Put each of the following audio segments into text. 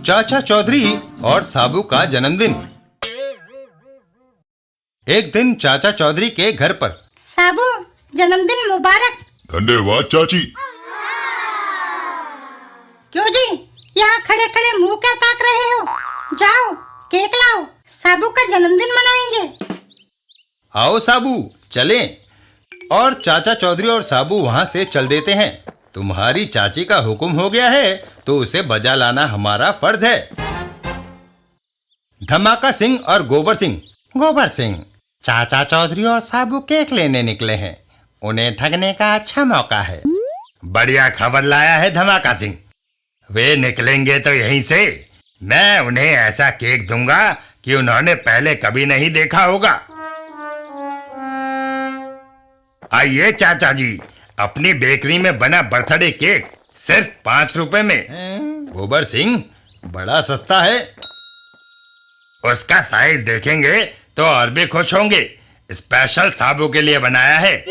चाचा चौधरी और साबू का जन्मदिन। एक दिन चाचा चौधरी के घर पर। साबू, जन्मदिन मुबारक। धन्यवाद चाची। क्यों जी, यहाँ खड़े खड़े मुंह क्या ताक रहे हो? जाओ केक लाओ, साबू का जन्मदिन मनाएंगे। आओ साबू चलें। और चाचा चौधरी और साबू वहां से चल देते हैं। तुम्हारी चाची का हुक्म हो गया है तो उसे बजा लाना हमारा फर्ज है। धमाका सिंह और गोबर सिंह। गोबर सिंह, चाचा चौधरी और साबू केक लेने निकले हैं, उन्हें ठगने का अच्छा मौका है। बढ़िया खबर लाया है धमाका सिंह। वे निकलेंगे तो यहीं से मैं उन्हें ऐसा केक दूंगा कि उन्होंने पहले कभी नहीं देखा होगा। आइए चाचा जी, अपनी बेकरी में बना बर्थडे केक सिर्फ 5 रुपए में। गोबर सिंह, बड़ा सस्ता है। उसका साइज देखेंगे तो और भी खुश होंगे। स्पेशल साबू के लिए बनाया है।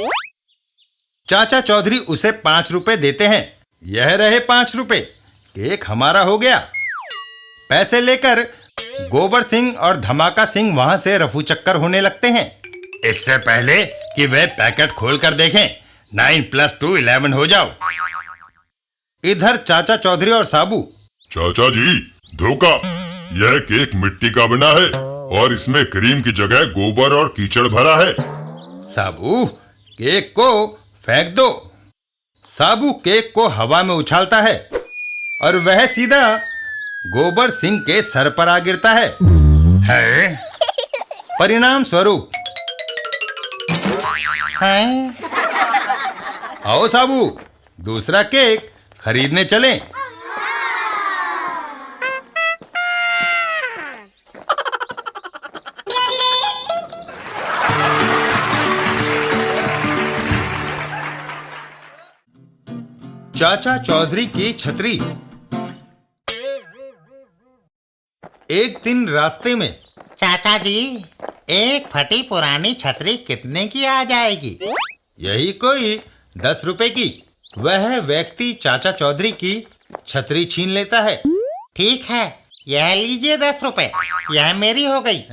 चाचा चौधरी उसे 5 रुपए देते हैं। यह रहे 5 रुपए, केक हमारा हो गया। पैसे लेकर गोबर सिंह और धमाका सिंह वहां से रफू चक्कर होने लगते हैं। इससे पहले कि वे पैकेट खोल कर देखें, 9 + 2 11 हो जाओ। इधर चाचा चौधरी और साबू। चाचा जी, धोखा, यह केक मिट्टी का बना है और इसमें क्रीम की जगह गोबर और कीचड़ भरा है। साबू, केक को फेंक दो। साबू केक को हवा में उछालता है और वह सीधा गोबर सिंह के सर पर आ गिरता है। परिणाम स्वरूप आओ साबू, दूसरा केक खरीदने चलें। चाचा चौधरी की छतरी। एक दिन रास्ते में। चाचा जी, एक फटी पुरानी छतरी कितने की आ जाएगी? यही कोई 10 रुपए की। वह व्यक्ति चाचा चौधरी की छतरी छीन लेता है। ठीक है, यह लीजिए 10 रुपए, यह मेरी हो गई।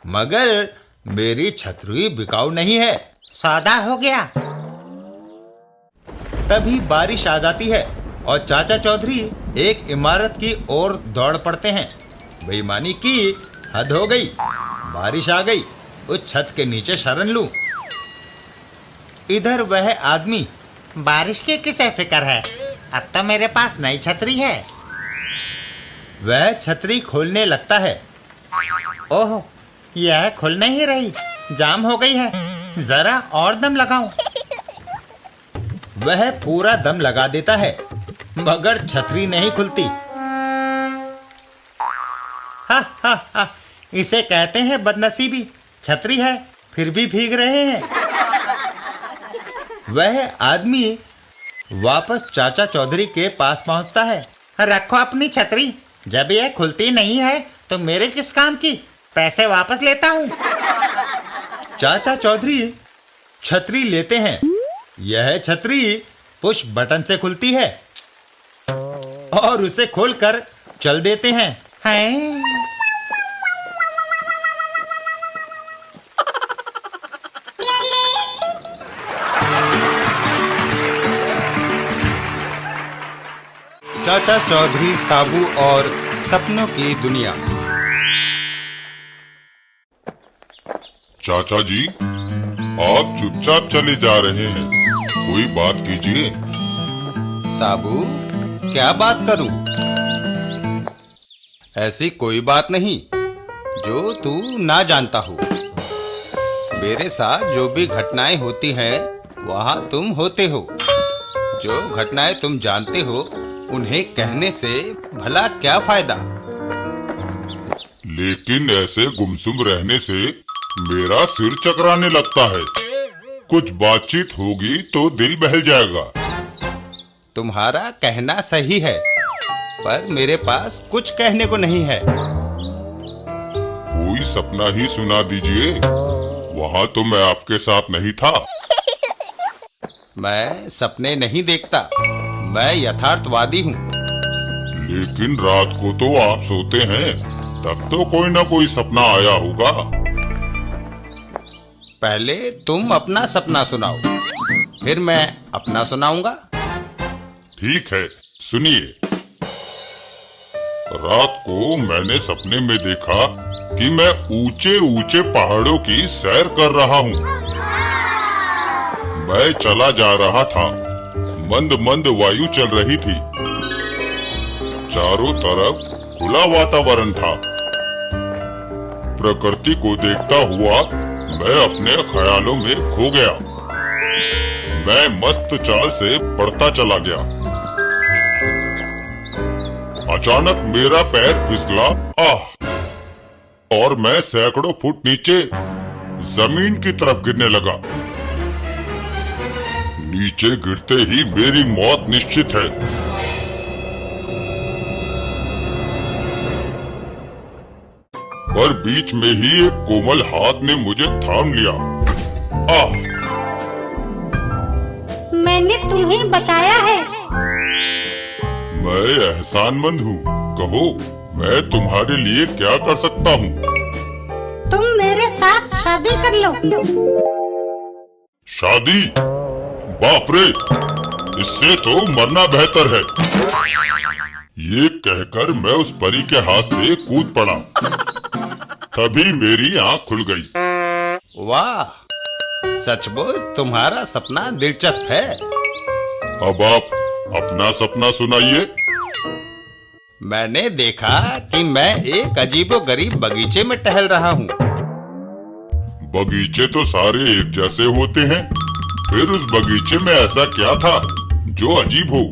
मगर मेरी छतरी बिकाऊ नहीं है। सौदा हो गया। तभी बारिश आ जाती है और चाचा चौधरी एक इमारत की ओर दौड़ पड़ते हैं। बेईमानी की हद हो गई। बारिश आ गई, उस छत के नीचे शरण लूं। इधर वह आदमी। बारिश की किसे फिक्र है, अब तो मेरे पास नई छतरी है। वह छतरी खोलने लगता है। ओह, यह खुल नहीं रही, जाम हो गई है, जरा और दम लगाऊं। वह पूरा दम लगा देता है मगर छतरी नहीं खुलती। हा हा हा, इसे कहते हैं बदनसीबी। छतरी है फिर भी भीग रहे हैं। वह आदमी वापस चाचा चौधरी के पास पहुंचता है। रखो अपनी छतरी, जब यह खुलती नहीं है तो मेरे किस काम की, पैसे वापस लेता हूँ। चाचा चौधरी छतरी लेते हैं। यह छतरी पुश बटन से खुलती है और उसे खोलकर चल देते हैं। चाचा चौधरी, साबू और सपनों की दुनिया। चाचा जी, आप चुपचाप चले जा रहे हैं, कोई बात कीजिए। साबू, क्या बात करूं? ऐसी कोई बात नहीं जो तू ना जानता हो। मेरे साथ जो भी घटनाएं होती हैं वहां तुम होते हो। जो घटनाएं तुम जानते हो उन्हें कहने से भला क्या फायदा। लेकिन ऐसे गुमसुम रहने से मेरा सिर चकराने लगता है। कुछ बातचीत होगी तो दिल बहल जाएगा। तुम्हारा कहना सही है, पर मेरे पास कुछ कहने को नहीं है। कोई सपना ही सुना दीजिए, वहाँ तो मैं आपके साथ नहीं था। मैं सपने नहीं देखता, मैं यथार्थवादी हूँ। लेकिन रात को तो आप सोते हैं, तब तो कोई ना कोई सपना आया होगा। पहले तुम अपना सपना सुनाओ, फिर मैं अपना सुनाऊंगा। ठीक है, सुनिए। रात को मैंने सपने में देखा कि मैं ऊंचे ऊंचे पहाड़ों की सैर कर रहा हूँ। मैं चला जा रहा था, मंद मंद वायु चल रही थी, चारों तरफ खुला वातावरण था। प्रकृति को देखता हुआ मैं अपने ख्यालों में खो गया। मैं मस्त चाल से बढ़ता चला गया। अचानक मेरा पैर फिसला, और मैं सैकड़ों फुट नीचे जमीन की तरफ गिरने लगा। नीचे गिरते ही मेरी मौत निश्चित है। पर बीच में ही एक कोमल हाथ ने मुझे थाम लिया। मैंने तुम्हें बचाया है। मैं एहसानमंद हूँ। कहो, मैं तुम्हारे लिए क्या कर सकता हूँ? तुम मेरे साथ शादी कर लो। शादी? बाप रे, इससे तो मरना बेहतर है। ये कहकर मैं उस परी के हाथ से कूद पड़ा। तभी मेरी आंख खुल गई। वाह, सचमुच तुम्हारा सपना दिलचस्प है। अब आप अपना सपना सुनाइए। मैंने देखा कि मैं एक अजीबोगरीब बगीचे में टहल रहा हूँ। बगीचे तो सारे एक जैसे होते हैं, फिर उस बगीचे में ऐसा क्या था जो अजीब हो?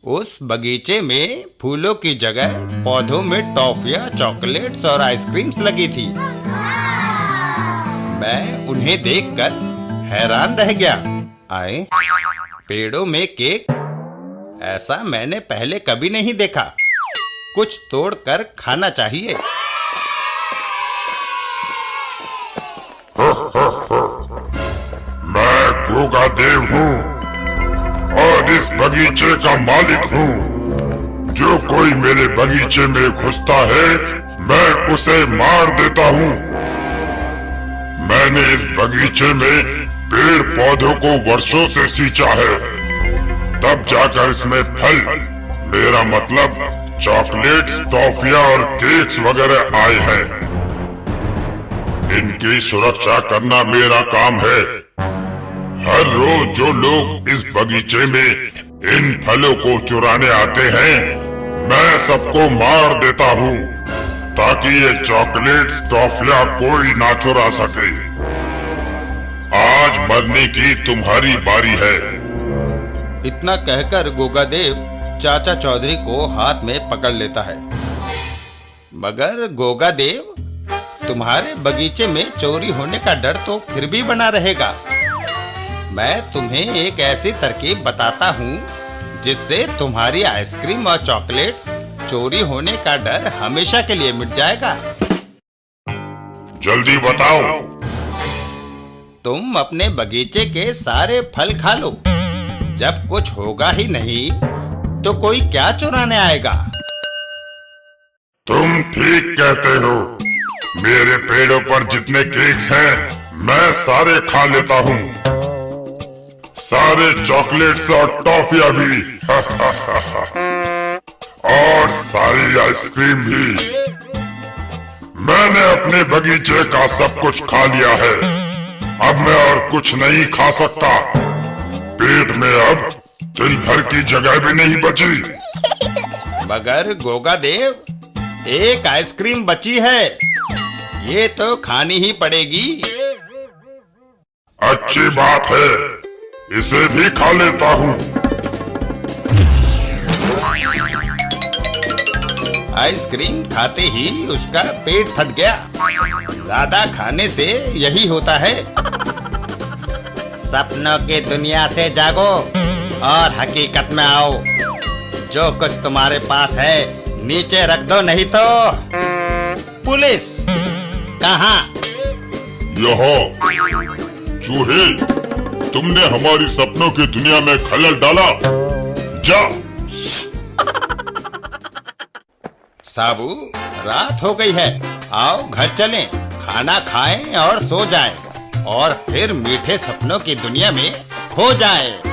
उस बगीचे में फूलों की जगह पौधों में टॉफियां, चॉकलेट्स और आइसक्रीम्स लगी थी। मैं उन्हें देखकर हैरान रह गया। आए, पेड़ों में केक, ऐसा मैंने पहले कभी नहीं देखा। कुछ तोड़कर खाना चाहिए। मैं गोगा देव हूँ और इस बगीचे का मालिक हूँ। जो कोई मेरे बगीचे में घुसता है, मैं उसे मार देता हूँ। मैंने इस बगीचे में पेड़ पौधों को वर्षों से सींचा है, तब जाकर इसमें फल, मेरा मतलब चॉकलेट्स, टॉफियां और केक्स वगैरह आए हैं। इनकी सुरक्षा करना मेरा काम है। हर रोज जो लोग इस बगीचे में इन फलों को चुराने आते हैं, मैं सबको मार देता हूँ, ताकि ये चॉकलेट्स, टॉफियां कोई ना चुरा सके। आज मरने की तुम्हारी बारी है। इतना कहकर गोगादेव चाचा चौधरी को हाथ में पकड़ लेता है। मगर गोगादेव, तुम्हारे बगीचे में चोरी होने का डर तो फिर भी बना रहेगा। मैं तुम्हें एक ऐसी तरकीब बताता हूँ जिससे तुम्हारी आइसक्रीम और चॉकलेट्स चोरी होने का डर हमेशा के लिए मिट जाएगा। जल्दी बताओ। तुम अपने बगीचे के सारे फल खा लो। जब कुछ होगा ही नहीं तो कोई क्या चुराने आएगा? तुम ठीक कहते हो। मेरे पेड़ों पर जितने केक्स हैं, मैं सारे खा लेता हूँ। सारे चॉकलेट्स और टॉफियां भी। और सारी आइसक्रीम भी। मैंने अपने बगीचे का सब कुछ खा लिया है। अब मैं और कुछ नहीं खा सकता। पेट में अब तिल भर की जगह भी नहीं बची। मगर गोगादेव, एक आइसक्रीम बची है, ये तो खानी ही पड़ेगी। अच्छी बात है, इसे भी खा लेता हूँ। आइसक्रीम खाते ही उसका पेट फट गया। ज्यादा खाने से यही होता है। सपनों की दुनिया से जागो और हकीकत में आओ। जो कुछ तुम्हारे पास है नीचे रख दो, नहीं तो पुलिस। कहाँ? यहाँ। चूहे, तुमने हमारी सपनों की दुनिया में खलल डाला। जा। साबू, रात हो गई है, आओ घर चलें, खाना खाएं और सो जाएं और फिर मीठे सपनों की दुनिया में खो जाएं।